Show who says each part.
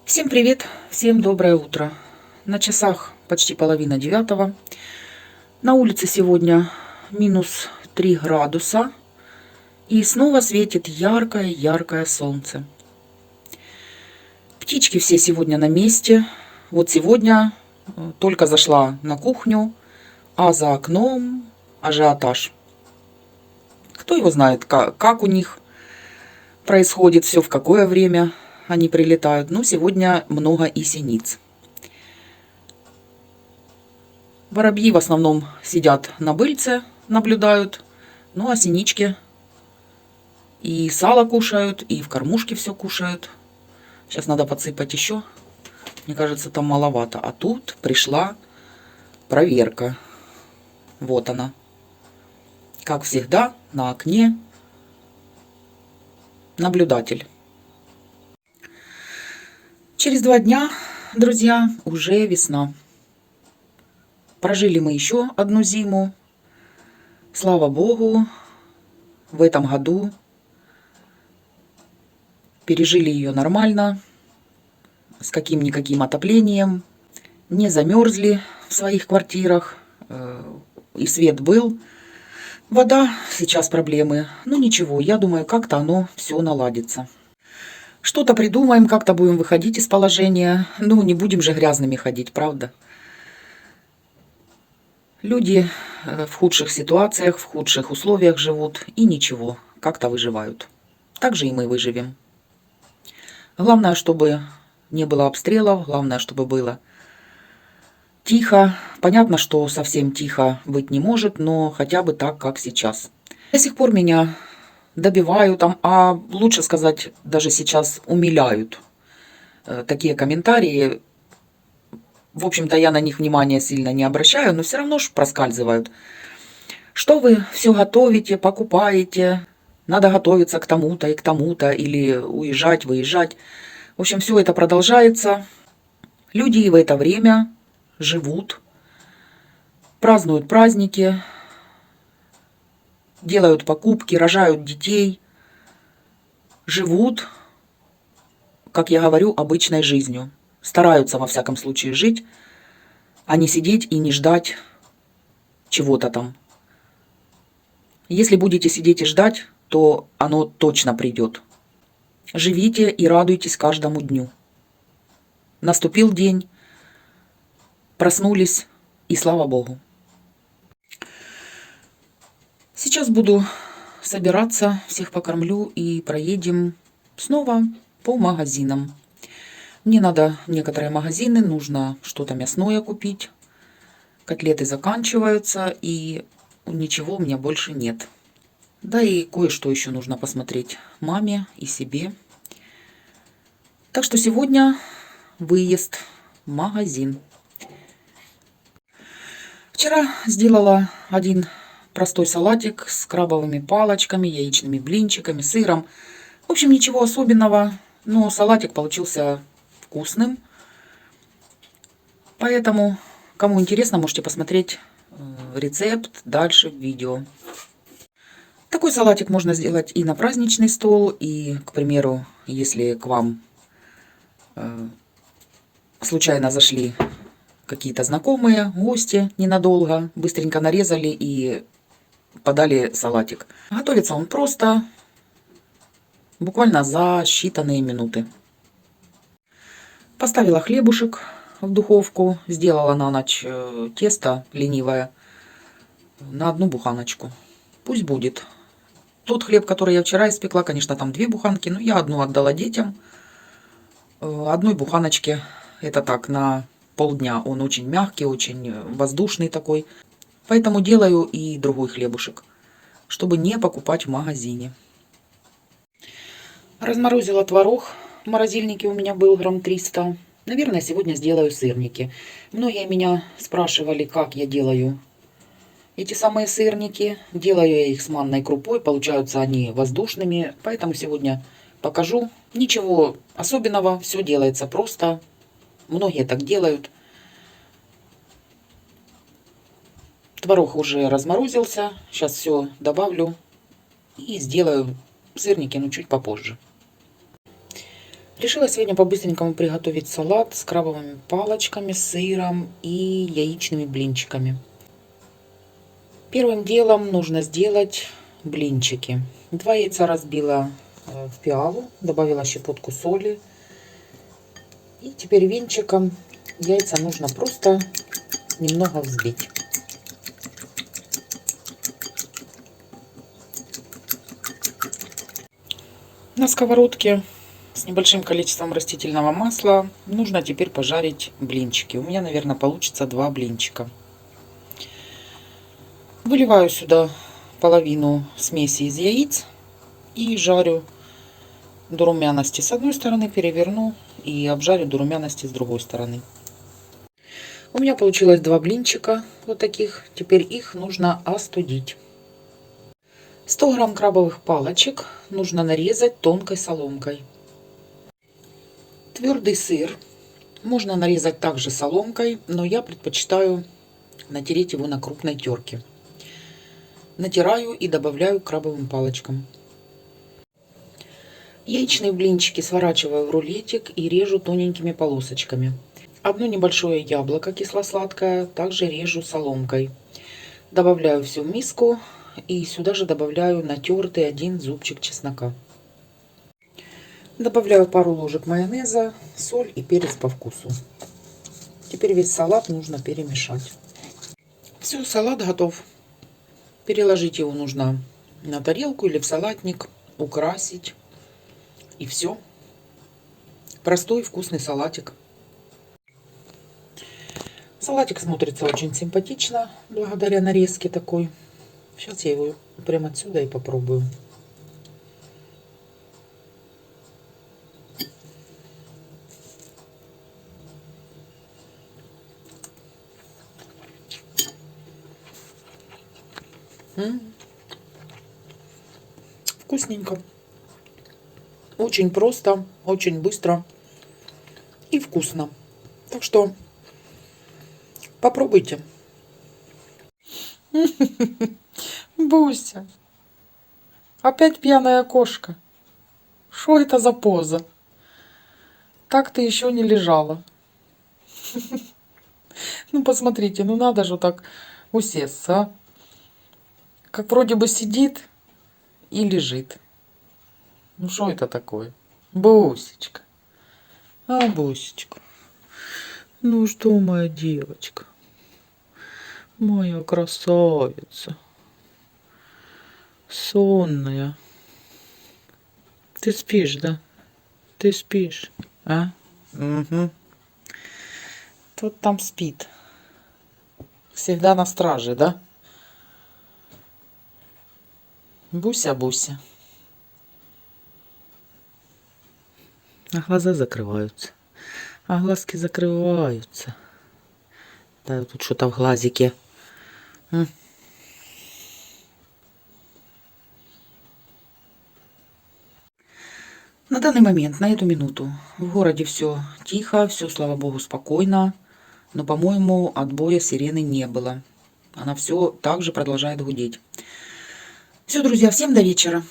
Speaker 1: Всем привет, всем доброе утро. На часах почти половина девятого. На улице сегодня минус 3 градуса. И снова светит яркое-яркое солнце. Птички все сегодня на месте. Вот сегодня только зашла на кухню, а за окном ажиотаж. Кто его знает, как у них происходит все, в какое время они прилетают. Ну, сегодня много и синиц. Воробьи в основном сидят на быльце, наблюдают. Ну, а синички и сало кушают, и в кормушке все кушают. Сейчас надо подсыпать еще. Мне кажется, там маловато. А тут пришла проверка. Вот она. Как всегда, на окне наблюдатель. Через 2 дня, друзья, уже весна. Прожили мы еще одну зиму. Слава Богу, в этом году пережили ее нормально, с каким-никаким отоплением, не замерзли в своих квартирах, и свет был. Вода, сейчас проблемы. Ну ничего, я думаю, как-то оно все наладится. Что-то придумаем, как-то будем выходить из положения. Ну, не будем же грязными ходить, правда? Люди в худших ситуациях, в худших условиях живут и ничего, как-то выживают. Так же и мы выживем. Главное, чтобы не было обстрелов, главное, чтобы было тихо. Понятно, что совсем тихо быть не может, но хотя бы так, как сейчас. До сих пор меня добивают, а лучше сказать, даже сейчас умиляют такие комментарии. В общем-то, я на них внимания сильно не обращаю, но все равно ж проскальзывают. Что вы все готовите, покупаете, надо готовиться к тому-то и к тому-то, или уезжать, выезжать. В общем, все это продолжается. Люди в это время живут, празднуют праздники, делают покупки, рожают детей, живут, как я говорю, обычной жизнью. Стараются, во всяком случае, жить, а не сидеть и не ждать чего-то там. Если будете сидеть и ждать, то оно точно придет. Живите и радуйтесь каждому дню. Наступил день, проснулись, и слава Богу. Сейчас буду собираться, всех покормлю и проедем снова по магазинам. Мне надо в некоторые магазины, нужно что-то мясное купить. Котлеты заканчиваются, и ничего у меня больше нет. Да и кое-что еще нужно посмотреть маме и себе. Так что сегодня выезд в магазин. Вчера сделала один простой салатик с крабовыми палочками, яичными блинчиками, сыром. В общем, ничего особенного, но салатик получился вкусным. Поэтому, кому интересно, можете посмотреть рецепт дальше в видео. Такой салатик можно сделать и на праздничный стол, и, к примеру, если к вам случайно зашли какие-то знакомые, гости ненадолго, быстренько нарезали и подали салатик. Готовится он просто, буквально за считанные минуты. Поставила хлебушек в духовку, сделала на ночь тесто ленивое на 1 буханочку. Пусть будет. Тот хлеб, который я вчера испекла, конечно, там 2 буханки, но я одну отдала детям. 1 буханочке, это так, на полдня. Он очень мягкий, очень воздушный такой. Поэтому делаю и другой хлебушек, чтобы не покупать в магазине. Разморозила творог. В морозильнике у меня был грамм 300. Наверное, сегодня сделаю сырники. Многие меня спрашивали, как я делаю эти самые сырники. Делаю я их с манной крупой. Получаются они воздушными. Поэтому сегодня покажу. Ничего особенного. Все делается просто. Многие так делают. Творог уже разморозился. Сейчас все добавлю. И сделаю сырники, но чуть попозже. Решила сегодня по-быстренькому приготовить салат с крабовыми палочками, сыром и яичными блинчиками. Первым делом нужно сделать блинчики. 2 яйца разбила в пиалу, добавила щепотку соли. И теперь венчиком яйца нужно просто немного взбить. На сковородке с небольшим количеством растительного масла нужно теперь пожарить блинчики. У меня, наверное, получится 2 блинчика. Выливаю сюда половину смеси из яиц и жарю до румяности с одной стороны, переверну и обжарю до румяности с другой стороны. У меня получилось 2 блинчика вот таких. Теперь их нужно остудить. 100 грамм крабовых палочек нужно нарезать тонкой соломкой. Твердый сыр можно нарезать также соломкой, но я предпочитаю натереть его на крупной терке. Натираю и добавляю к крабовым палочкам. Яичные блинчики сворачиваю в рулетик и режу тоненькими полосочками. Одно небольшое яблоко кисло-сладкое также режу соломкой. Добавляю все в миску и сюда же добавляю натертый 1 зубчик чеснока. Добавляю пару ложек майонеза, соль и перец по вкусу. Теперь весь салат нужно перемешать. Все, салат готов. Переложить его нужно на тарелку или в салатник, украсить. И все. Простой вкусный салатик. Салатик смотрится очень симпатично, благодаря нарезке такой. Сейчас я его прямо отсюда и попробую. Вкусненько. Очень просто, очень быстро и вкусно. Так что попробуйте. Буся, опять пьяная кошка. Что это за поза? Так ты еще не лежала. Ну, посмотрите, ну надо же так усесться, а? Как вроде бы сидит и лежит. Ну, что это такое? Бусечка. А, Бусечка. Ну что, моя девочка? Моя красавица. Сонная. Ты спишь, да? Ты спишь, а? Угу. Тут там спит. Всегда на страже, да? Буся, Буся. А глаза закрываются. А глазки закрываются. Да, тут что-то в глазике. На данный момент, на эту минуту, в городе все тихо, все, слава богу, спокойно. Но, по-моему, отбоя сирены не было. Она все так же продолжает гудеть. Все, друзья, всем до вечера.